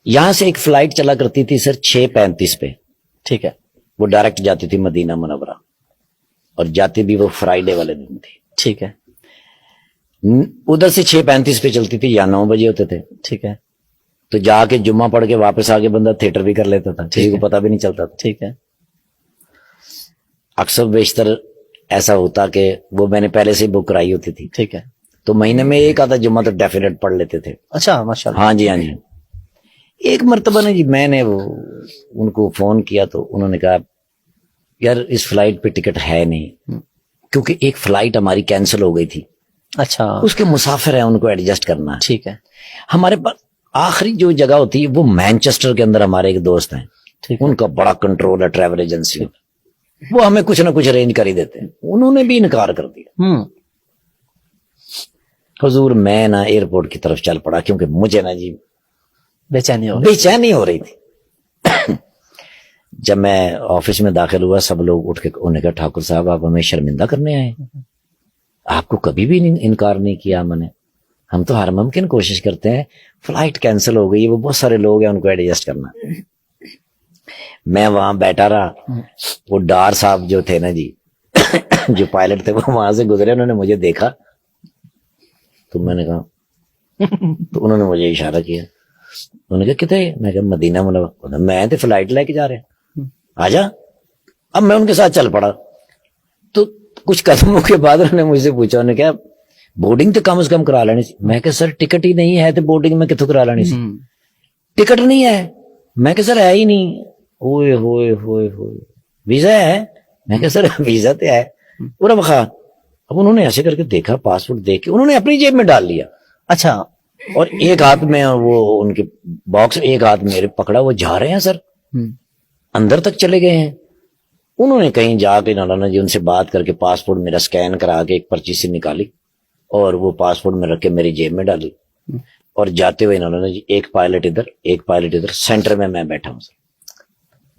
یہاں سے ایک فلائٹ چلا کرتی تھی سر 6:35 پہ, ٹھیک ہے, وہ ڈائریکٹ جاتی تھی مدینہ منورہ, اور جاتی بھی وہ فرائیڈے والے دن تھی. ٹھیک ہے, ادھر سے 6:35 پہ چلتی تھی یا 9 بجے ہوتے تھے. ٹھیک ہے, تو جا کے جمعہ پڑھ کے واپس آ کے بندہ تھیٹر بھی کر لیتا تھا, کسی کو پتہ بھی نہیں چلتا تھا. ٹھیک ہے, اکثر بیشتر ایسا ہوتا کہ وہ میں نے پہلے سے بک کرائی ہوتی تھی, ٹھیک ہے. تو مہینے میں ایک آدھا جمعہ تو ڈیفینیٹ پڑھ لیتے تھے. اچھا, ماشاء اللہ. ہاں جی, ہاں جی. ایک مرتبہ نے جی میں نے ان کو فون کیا تو انہوں نے کہا یار اس فلائٹ پہ ٹکٹ ہے نہیں, کیونکہ ایک فلائٹ ہماری کینسل ہو گئی تھی. اچھا, اس کے مسافر ہیں, ان کو ایڈجسٹ کرنا ہے. ٹھیک ہے, ہمارے پاس آخری جو جگہ ہوتی ہے وہ مینچسٹر کے اندر ہمارے ایک دوست ہیں, ٹھیک ہے, ان کا بڑا کنٹرول ہے ٹریول ایجنسی, وہ ہمیں کچھ نہ کچھ ارینج کر ہی دیتے ہیں. انہوں نے بھی انکار کر دیا. حضور میں نا ایئرپورٹ کی طرف چل پڑا, کیونکہ مجھے نا جی بے چینی ہو رہی تھی. جب میں آفس میں داخل ہوا, سب لوگ اٹھ کے انہوں نے کہا ٹھاکر صاحب آپ ہمیں شرمندہ کرنے آئے, آپ کو کبھی بھی انکار نہیں کیا میں نے, ہم تو ہر ممکن کوشش کرتے ہیں. فلائٹ کینسل ہو گئی, وہ بہت سارے لوگ ہیں, ان کو ایڈجسٹ کرنا. میں وہاں بیٹھا رہا, وہ ڈار صاحب جو تھے نا جی جو پائلٹ تھے, وہ وہاں سے گزرے, انہوں نے مجھے دیکھا تو میں نے کہا, تو انہوں نے مجھے اشارہ کیا, انہوں نے کہا کتنے, میں کہا مدینہ منورہ. میں تو فلائٹ لے کے جا رہے ہیں, آجا. اب میں ان کے ساتھ چل پڑا. تو کچھ قدموں کے بعد انہوں نے مجھ سے پوچھا, انہوں نے کہا بورڈنگ تو کم از کم کرا لینی سی. میں کہ سر ٹکٹ ہی نہیں ہے تو بورڈنگ میں کتوں کرا لینی سی, ٹکٹ نہیں ہے. میں کہ سر ہے ہی نہیں. ہوئے ہوئے ہوئے ہوئے ویزا ہے. میں کہ سر ویزا تو ہے پورا بخار. اب انہوں نے ایسے کر کے دیکھا, پاسپورٹ دیکھ کے انہوں نے اپنی جیب میں ڈال لیا. اچھا, اور ایک ہاتھ میں وہ ان کے باکس, ایک ہاتھ میرے پکڑا. وہ جا رہے ہیں سر, اندر تک چلے گئے ہیں. انہوں نے کہیں جا کے مولانا جی ان سے بات کر کے پاسپورٹ میرا سکین کرا کے ایک پرچی سے نکالی, اور وہ پاسپورٹ میں رکھ کے میری جیب میں ڈالی. اور جاتے ہوئے انہوں نے جی ایک پائلٹ ادھر ایک پائلٹ ادھر, سینٹر میں بیٹھا ہوں سر,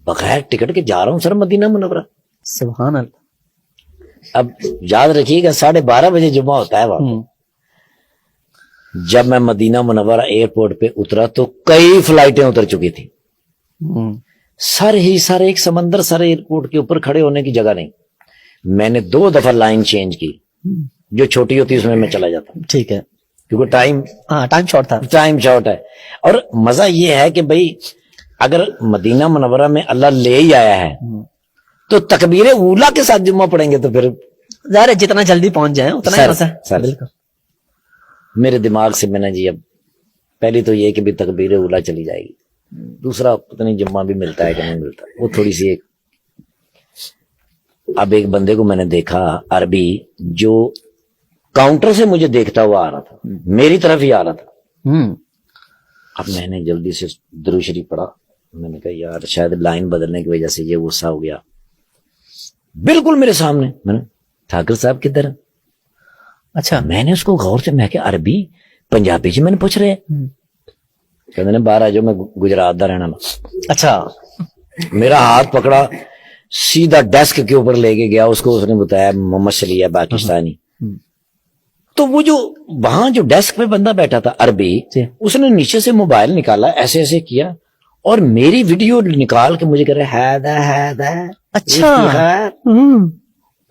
بغیر ٹکٹ کے جا رہا ہوں سر مدینہ منورہ. سبحان اللہ. اب یاد رکھیے گا 12:30 بجے جمعہ ہوتا ہے وہاں. جب میں مدینہ منورہ ایئرپورٹ پہ اترا تو کئی فلائٹیں اتر چکی تھی. سر ہی سر, ایک سمندر سر, ایئرپورٹ کے اوپر کھڑے ہونے کی جگہ نہیں. میں نے 2 دفعہ لائن چینج کی, جو چھوٹی ہوتی ہے اس میں چلا جاتا. ٹھیک ہے, کیونکہ ٹائم شارٹ تھا. ٹائم شارٹ ہے. اور مزہ یہ ہے کہ بھئی اگر مدینہ منورہ میں اللہ لے ہی آیا ہے تو تکبیر اولا کے ساتھ جمعہ پڑھیں گے تو پھر ظاہر ہے جتنا جلدی پہنچ جائیں اتنا ہی مزہ ہے. سر میرے دماغ سے میں نے جی, اب پہلی تو یہ کہ بھی تکبیر اولا چلی جائے گی, دوسرا پتہ نہیں جمعہ بھی ملتا ہے کہ نہیں ملتا, وہ تھوڑی سی ایک. اب ایک بندے کو میں نے دیکھا عربی, جو کاؤنٹر سے مجھے دیکھتا ہوا آ رہا تھا, میری طرف ہی آ رہا تھا. اب میں نے جلدی سے درود شریف پڑھا. میں نے کہا یار شاید لائن بدلنے کی وجہ سے یہ غصہ ہو گیا. بالکل میرے سامنے, میں نے ٹھاکر صاحب کدھر. اچھا, میں نے اس کو غور سے, میں کہ عربی پنجابی سے میں نے پوچھ رہے, کہتے نے باہر آ جاؤ, میں گجرات دا رہنا. اچھا, میرا ہاتھ پکڑا, سیدھا ڈیسک کے اوپر لے کے گیا. اس کو اس نے بتایا محمد شلی ہے پاکستانی. تو وہ جو وہاں جو ڈیسک پہ بندہ بیٹھا تھا عربی, اس نے نیچے سے موبائل نکالا, ایسے ایسے کیا اور میری ویڈیو نکال کے مجھے کہہ رہے ہے. اچھا,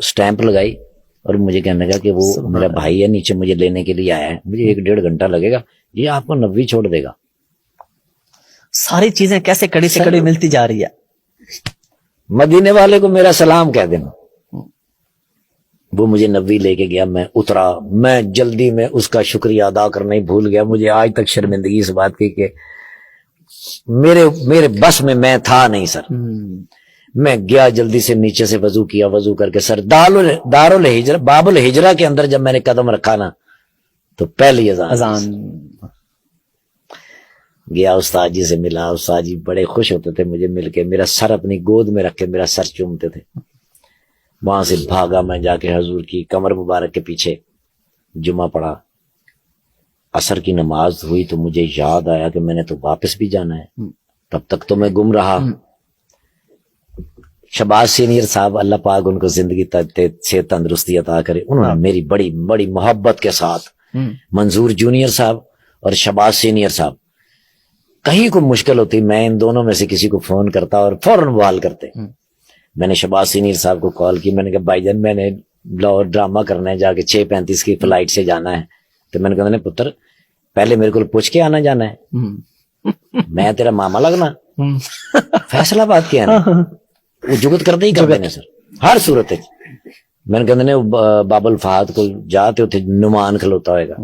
سٹیمپ لگائی اور مجھے کہنے لگا کہ وہ میرا بھائی ہے, نیچے مجھے لینے کے لیے آیا ہے, مجھے 1-1.5 گھنٹہ لگے گا, یہ آپ کو 90 چھوڑ دے گا. ساری چیزیں کیسے کڑی سے کڑی ملتی جا رہی ہے. مدینے والے کو میرا سلام کہہ دینا. وہ مجھے 90 لے کے گیا, میں اترا. میں جلدی میں اس کا شکریہ ادا کرنا ہی بھول گیا. مجھے آج تک شرمندگی اس بات کی کہ میرے بس میں تھا نہیں سر. میں گیا جلدی سے, نیچے سے وضو کیا, وضو کر کے سر دارالہجرہ باب الہجرہ کے اندر جب میں نے قدم رکھا نا تو پہلی اذان گیا. استاد جی سے ملا, استاد جی بڑے خوش ہوتے تھے مجھے مل کے, میرا سر اپنی گود میں رکھ کے میرا سر چومتے تھے. وہاں سے بھاگا میں جا کے حضور کی کمر مبارک کے پیچھے جمعہ پڑھا. عصر کی نماز ہوئی تو مجھے یاد آیا کہ میں نے تو واپس بھی جانا ہے. تب تک تو میں گم رہا. شباز سینئر صاحب اللہ پاک ان کو زندگی سے تندرستی عطا کرے, انہوں نے میری بڑی بڑی محبت کے ساتھ, منظور جونیئر صاحب اور شباز سینئر صاحب, کہیں کوئی مشکل ہوتی میں ان دونوں میں سے کسی کو فون کرتا اور فوراً وہ حل کرتے. میں نے شہباز سینئر صاحب کو کال کی, میں نے کہا بھائی جان میں نے لاہور ڈرامہ کرنا ہے, جا کے 6:35 کی فلائٹ سے جانا ہے. تو میں نے کہا پتر پہلے میرے کو پوچھ کے آنا جانا ہے, میں تیرا ماما لگنا, فیصلہ بات کیا ہے وہ جگت کرتے ہی کرتے ہیں سر ہر صورت. میں نے کہا بابل فہد کو جاتے ہوتے نعمان کھلوتا ہوئے گا,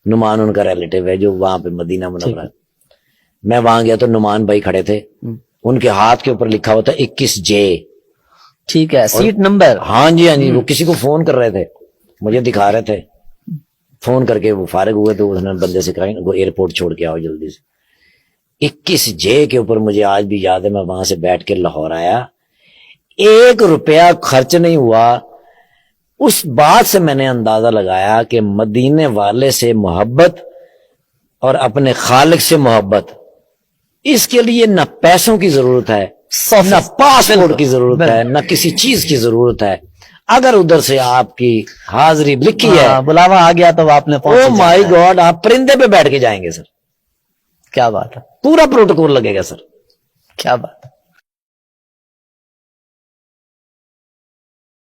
نعمان ان کا ریلیٹیو ہے جو وہاں پہ مدینہ منورہ. میں وہاں گیا تو نعمان بھائی کھڑے تھے, ان کے ہاتھ کے اوپر لکھا ہوتا 21J. ٹھیک ہے, سیٹ نمبر. ہاں جی ہاں جی, وہ کسی کو فون کر رہے تھے, مجھے دکھا رہے تھے, فون کر کے وہ فارغ ہوئے تو انہوں نے بندے سے کہا وہ ایئرپورٹ چھوڑ کے آؤ جلدی سے. 21J کے اوپر مجھے آج بھی یاد ہے, میں وہاں سے بیٹھ کے لاہور آیا, 1 روپیہ خرچ نہیں ہوا. اس بات سے میں نے اندازہ لگایا کہ مدینے والے سے محبت اور اپنے خالق سے محبت, اس کے لیے نہ پیسوں کی ضرورت ہے, نہ پاسپورٹ کی ضرورت ہے, نہ کسی چیز کی ضرورت ہے. اگر ادھر سے آپ کی حاضری لکھی ہے, بلاوا آ گیا تو آپ نے او مائی گاڈ, آپ پرندے پہ بیٹھ کے جائیں گے سر. کیا بات ہے, پورا پروٹوکول لگے گا سر. کیا بات ہے.